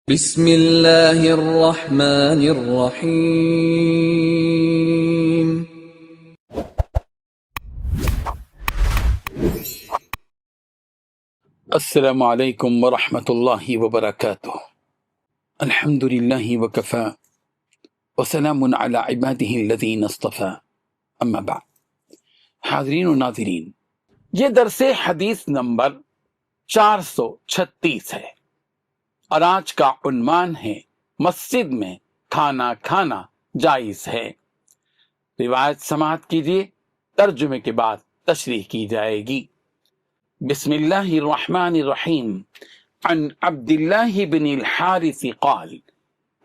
بسم اللہ الرحمن الرحیم۔ السلام علیکم ورحمۃ اللہ وبرکاتہ۔ الحمد للہ وکفی وسلام علی عبادہ الذین اصطفی، اما بعد۔ حاضرین و ناظرین، یہ درس حدیث نمبر 436 ہے اور آج کا عنوان ہے مسجد میں کھانا کھانا جائز ہے۔ روایت سماعت کیجیے، ترجمے کے بعد تشریح کی جائے گی۔ بسم اللہ الرحمن الرحیم۔ عن عبد اللہ بن الحارث قال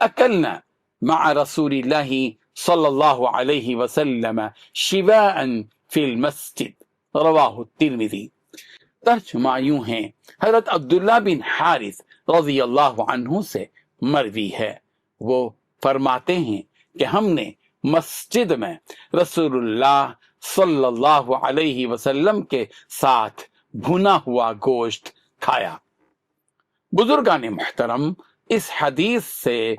اکلنا مع رسول اللہ صلی اللہ علیہ وسلم شباء فی المسجد، رواہ الترمذی۔ ترجمہ یوں ہے، حضرت عبداللہ بن حارث رضی اللہ عنہ سے مروی ہے، وہ فرماتے ہیں کہ ہم نے مسجد میں رسول اللہ صلی اللہ علیہ وسلم کے ساتھ بھنا ہوا گوشت کھایا۔ بزرگان محترم، اس حدیث سے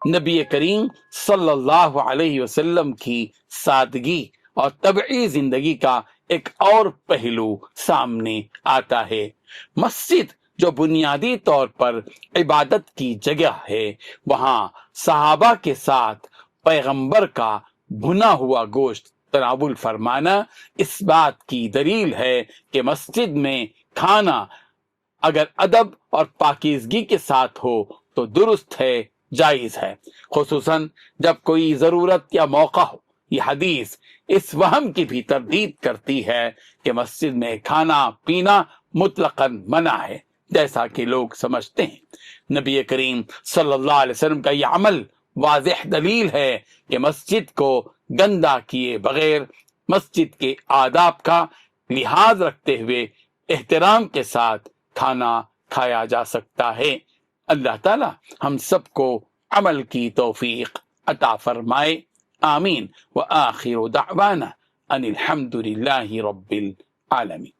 نبی کریم صلی اللہ علیہ وسلم کی سادگی اور طبعی زندگی کا ایک اور پہلو سامنے آتا ہے۔ مسجد جو بنیادی طور پر عبادت کی جگہ ہے، وہاں صحابہ کے ساتھ پیغمبر کا بھنا ہوا گوشت تناول فرمانا اس بات کی دلیل ہے کہ مسجد میں کھانا اگر ادب اور پاکیزگی کے ساتھ ہو تو درست ہے، جائز ہے، خصوصاً جب کوئی ضرورت یا موقع ہو۔ یہ حدیث اس وہم کی بھی تردید کرتی ہے کہ مسجد میں کھانا پینا مطلقاً منع ہے، جیسا کہ لوگ سمجھتے ہیں۔ نبی کریم صلی اللہ علیہ وسلم کا یہ عمل واضح دلیل ہے کہ مسجد کو گندا کیے بغیر، مسجد کے آداب کا لحاظ رکھتے ہوئے احترام کے ساتھ کھانا کھایا جا سکتا ہے۔ اللہ تعالی ہم سب کو عمل کی توفیق عطا فرمائے، آمین۔ وآخر دعوانا ان الحمد للہ رب العالمین۔